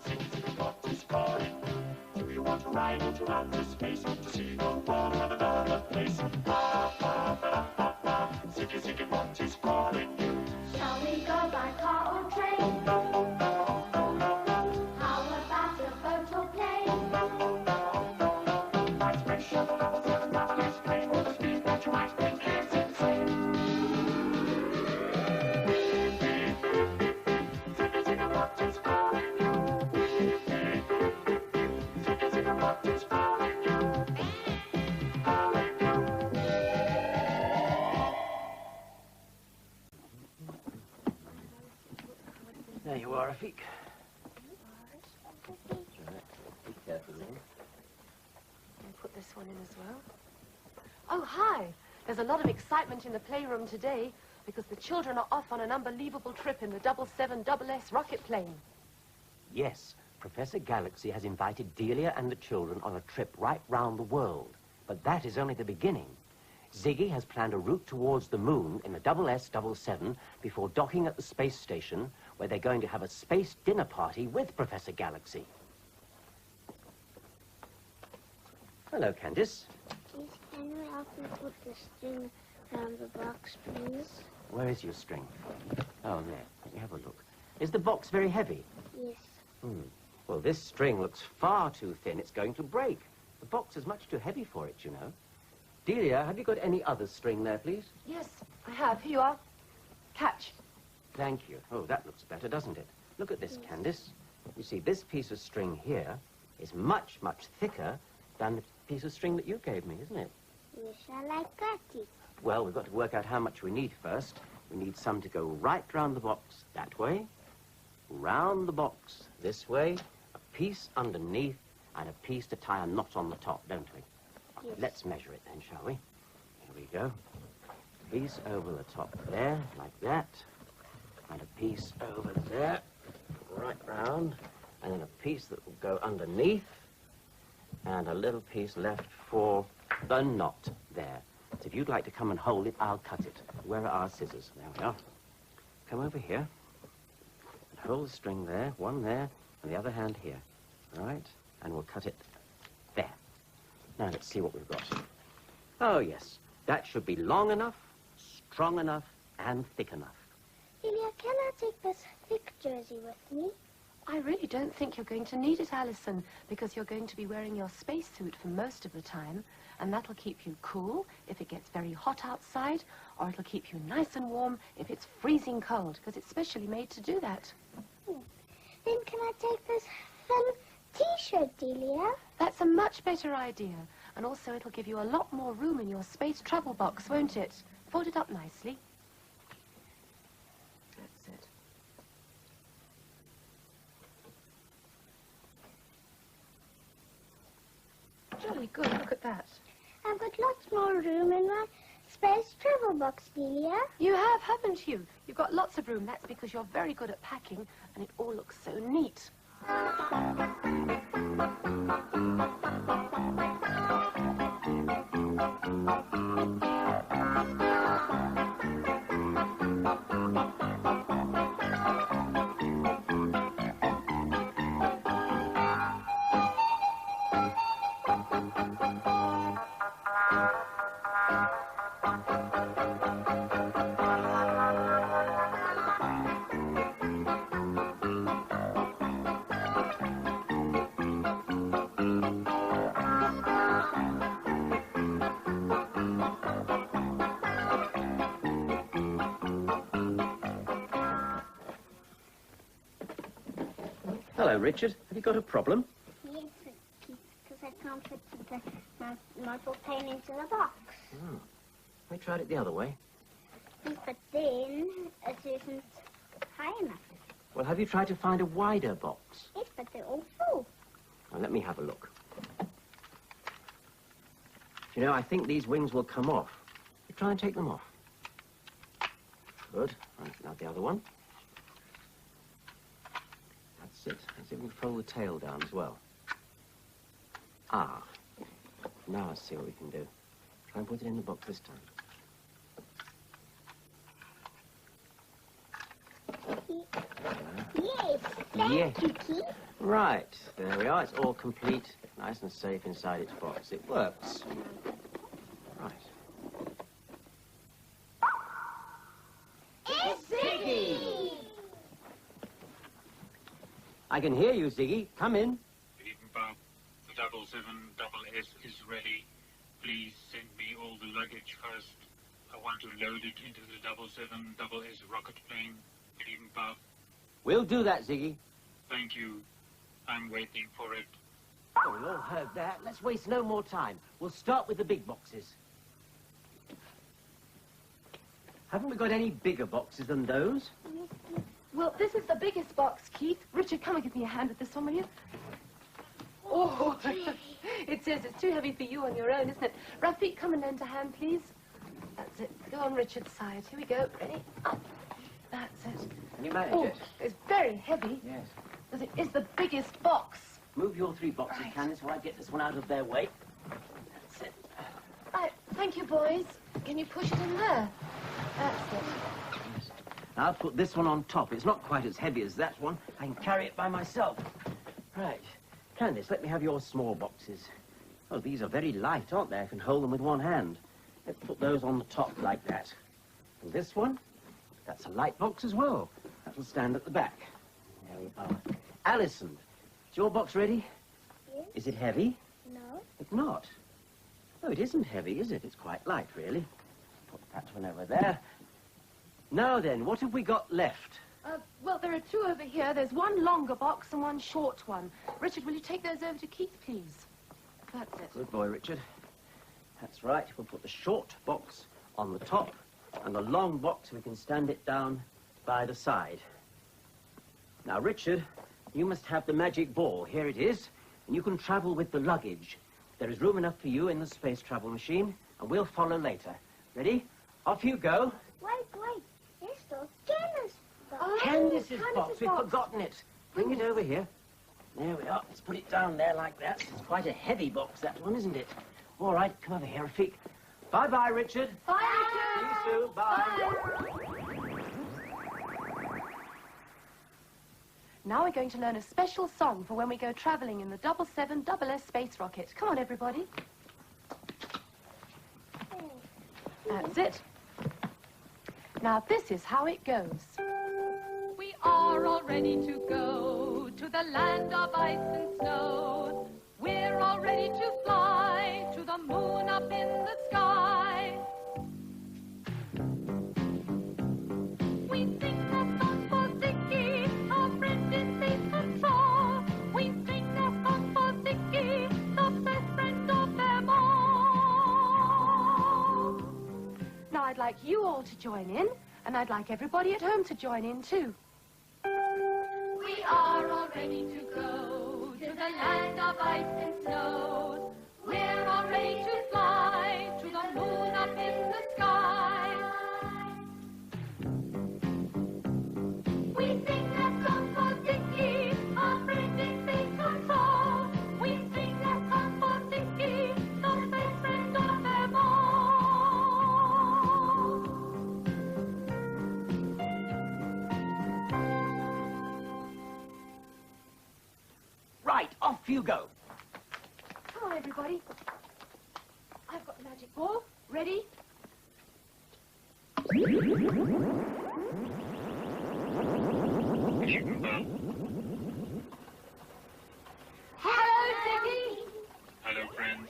Ziki Zikombot is calling you. Do you want to ride into outer space to see the world of another place? Ziki Zikombot is calling you. Shall we go by car or train? How about a boat or plane? My space shuttle doubles as not less plane with the speed that you might think is insane. Ziki Zikombot is calling you. Ziki Zikombot is calling you. Calling you. There you are, Afik. Be careful then. I'll put this one in as well. Oh, hi. There's a lot of excitement in the playroom today because the children are off on an unbelievable trip in the 777SS rocket plane. Yes, Professor Galaxy has invited Delia and the children on a trip right round the world. But that is only the beginning. Ziggy has planned a route towards the moon in the SS77 before docking at the space station, where they're going to have a space dinner party with Professor Galaxy. Hello, Candice. Please, can you help me put the string around the box, please? Where is your string? Oh, there. Let me have a look. Is the box very heavy? Yes. Well, this string looks far too thin. It's going to break. The box is much too heavy for it, you know. Delia, have you got any other string there, please? Yes, I have. Here you are. Catch. Thank you. Oh, that looks better, doesn't it? Look at this, Candice. You see, this piece of string here is much, much thicker than the piece of string that you gave me, isn't it? Yes, I like that. Well, we've got to work out how much we need first. We need some to go right round the box that way, round the box this way, a piece underneath, and a piece to tie a knot on the top, don't we? Yes. Let's measure it then, shall we? Here we go. Piece over the top there, like that. And a piece over there, right round. And then a piece that will go underneath. And a little piece left for the knot there. So if you'd like to come and hold it, I'll cut it. Where are our scissors? There we are. Come over here. And hold the string there, one there, and the other hand here. All right? And we'll cut it there. Now, let's see what we've got. Oh, yes. That should be long enough, strong enough, and thick enough. Delia, can I take this thick jersey with me? I really don't think you're going to need it, Alison, because you're going to be wearing your spacesuit for most of the time, and that'll keep you cool if it gets very hot outside, or it'll keep you nice and warm if it's freezing cold, because it's specially made to do that. Then can I take this thin T-shirt, Delia? That's a much better idea, and also it'll give you a lot more room in your space travel box, won't it? Fold it up nicely. That's it. Jolly good, look at that. I've got lots more room in my space travel box, Delia. You have, haven't you? You've got lots of room. That's because you're very good at packing, and it all looks so neat. Hello, Richard. Have you got a problem? Yes, because I can't fit my model plane into the box. Oh. We tried it the other way. Yes, but then it isn't high enough. Well, have you tried to find a wider box? Yes, but they're all full. Well, let me have a look. You know, I think these wings will come off. You try and take them off. Good. Right, now the other one. That's it. Let's see if we can fold the tail down as well. Ah. Now I see what we can do. Try and put it in the box this time. Yes. Thank you, Keith. Right, there we are. It's all complete, nice and safe inside its box. It works. Right. It's Ziggy! I can hear you, Ziggy. Come in. Good evening, Bob. The 777SS is ready. Please send me all the luggage first. I want to load it into the 777SS rocket plane. Good evening, Bob. We'll do that, Ziggy. Thank you. I'm waiting for it. Oh, we all heard that. Let's waste no more time. We'll start with the big boxes. Haven't we got any bigger boxes than those? Well, this is the biggest box, Keith. Richard, come and give me a hand with this one, will you? Oh, it says it's too heavy for you on your own, isn't it? Rafiq, come and lend a hand, please. That's it. Go on Richard's side. Here we go. Ready? Up. That's it. Can you manage Oh, it? it's very heavy. Yes. Because it is the biggest box. Move your 3 boxes, Right. Candice, while I get this one out of their way. That's it. Right, thank you, boys. Can you push it in there? That's it. Yes. Now, I'll put this one on top. It's not quite as heavy as that one. I can carry it by myself. Right. Candice, let me have your small boxes. Oh, these are very light, aren't they? I can hold them with one hand. Let's put those on the top like that. And this one, that's a light box as well. That will stand at the back. There we are. Alison, is your box ready? Yes. Is it heavy? No. It's not. No, it isn't heavy, is it? It's quite light, really. Put that one over there. Now then, what have we got left? Well, there are 2 over here. There's one longer box and one short one. Richard, will you take those over to Keith, please? That's it. Good boy, Richard. That's right. We'll put the short box on the top, and the long box, we can stand it down by the side. Now, Richard, you must have the magic ball. Here it is, and you can travel with the luggage. There is room enough for you in the space travel machine, and we'll follow later. Ready? Off you go. Wait. There's still Candace's box. Oh, Candice's box. Candace's We've box. forgotten it. Bring it over here. There we are. Let's put it down there like that. It's quite a heavy box, that one, isn't it? All right, come over here, Rafiq. Bye-bye, Richard. Bye, See Richard. you soon. Bye. Now we're going to learn a special song for when we go travelling in the 777SS space rocket. Come on, everybody. That's it. Now, this is how it goes. We are all ready to go to the land of ice and snow. We're all ready to fly to the moon up in the sky. We sing a song for Ziki, our friend in space control. We sing a song for Ziki, the best friend of them all. Now, I'd like you all to join in, and I'd like everybody at home to join in, too. We are all ready to go to the land of ice and snow. We're all ready to fly to the moon up in the sky. We sing a song for Ziki, our friend in space control. We sing a song for Ziki, the best friend of them all. Right, off you go. Come on, everybody. I've got the magic ball. Ready? Hello, Ziggy. Hello, friends.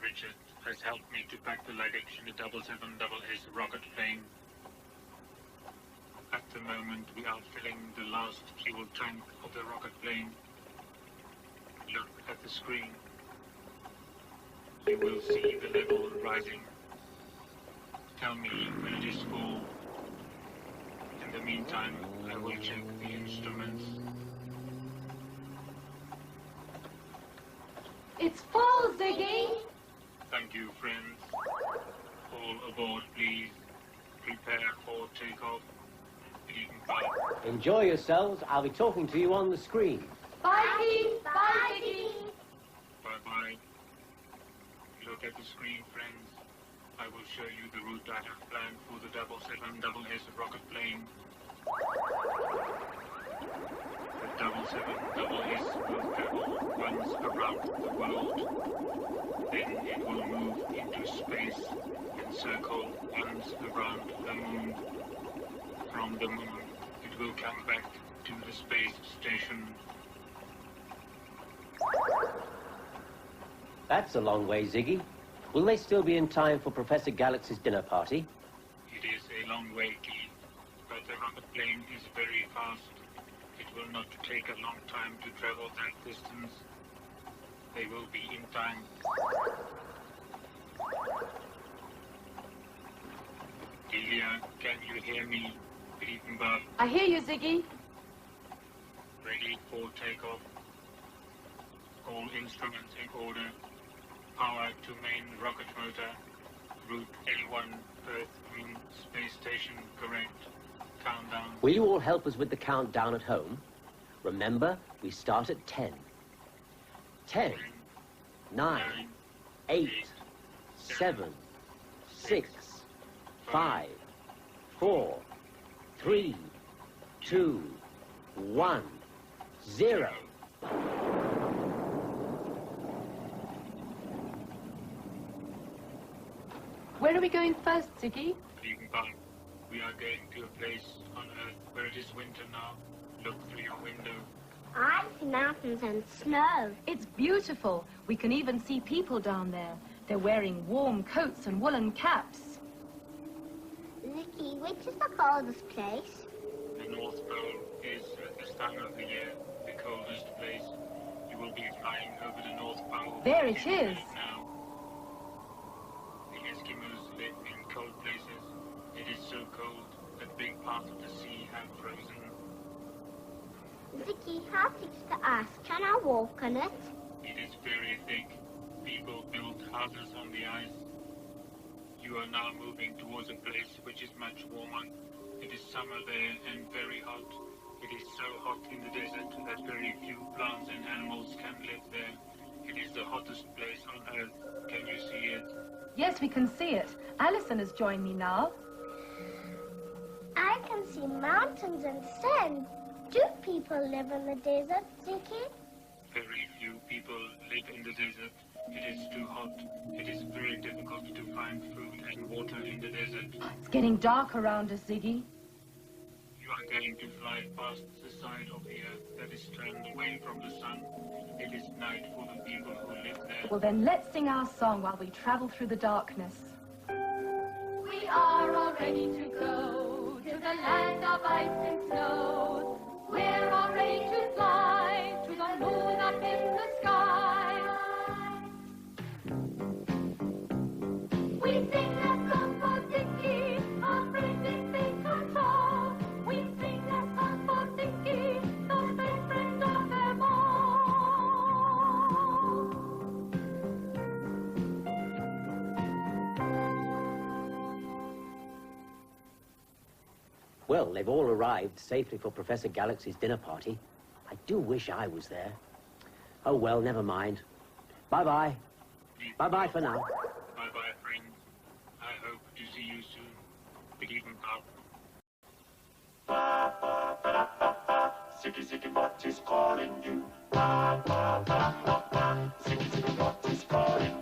Richard has helped me to pack the luggage in the 777SS rocket plane. At the moment, we are filling the last fuel tank of the rocket plane. Look at the screen. You will see the level rising. Tell me when it is full. In the meantime, I will check the instruments. It's full, Ziggy. Thank you, friends. All aboard, please. Prepare for takeoff. Good evening, Bob. Enjoy yourselves. I'll be talking to you on the screen. Bye, Keith. Bye, Ziggy. Bye-bye. Look at the screen, friends. I will show you the route I have planned for the 777SS rocket plane. The 777 will travel once around the world. Then it will move into space and circle once around the moon. From the moon, it will come back to the space station. That's a long way, Ziggy. Will they still be in time for Professor Galaxy's dinner party? It is a long way, Keith, but the rocket plane is very fast. It will not take a long time to travel that distance. They will be in time. Delia, can you hear me? Bob, I hear you, Ziggy. ready for takeoff. All instruments in order. Power to main rocket motor. Route A1, Earth, Moon, Space Station, correct. Countdown. Will you all help us with the countdown at home? Remember, we start at 10. 10, 9, 8, 7, 6, 5, 4, 3, 2, 1, 0. Where are we going first, Ziggy? Bob, we are going to a place on Earth where it is winter now. Look through your window. Ice, mountains, and snow. It's beautiful. We can even see people down there. They're wearing warm coats and woolen caps. Ziki, which is the coldest place? The North Pole is, at this time of the year, the coldest place. You will be flying over the North Pole. There it is. Now. The Eskimos live in cold places. It is so cold that big parts of the sea have frozen. Ziki, how thick's the ice? Can I walk on it? It is very thick. People build houses on the ice. You are now moving towards a place which is much warmer. It is summer there and very hot. It is so hot in the desert that very few plants and animals can live there. It is the hottest place on Earth. Can you see it? Yes, we can see it. Alison has joined me now. I can see mountains and sand. Do people live in the desert, Ziki? Very few people live in the desert. It is too hot. It is very difficult to find food and water in the desert. It's getting dark around us, Ziggy. You are going to fly past the side of the Earth that is turned away from the sun. It is night for the people who live there. Well, then let's sing our song while we travel through the darkness. We are all ready to go to the land of ice and snow. We're all ready to fly to the moon up in the sky. We sing a song for Ziki, our friend in space control. We sing a song for Ziki, the best friend of them all. Well, they've all arrived safely for Professor Galaxy's dinner party. I do wish I was there. Oh, well, never mind. Bye-bye. Bye-bye for now. Bye-bye, friends. I hope to see you soon. Good evening, Bob. Ziki Zikombot is calling you. Ziki Zikombot is calling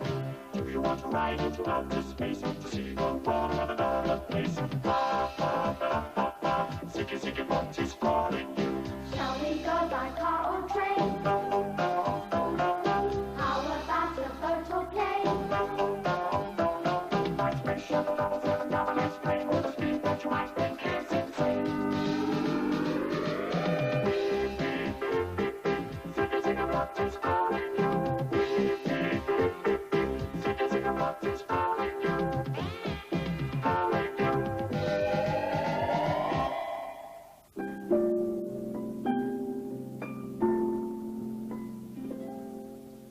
you. Do you want to ride into outer space to see the world of another place? Ziki Zikombot is calling you. Shall we go by car or train? How about a boat or plane? My spaceship travels in an hourless plane with a speed that you might think is insane. Ziki Zikombot is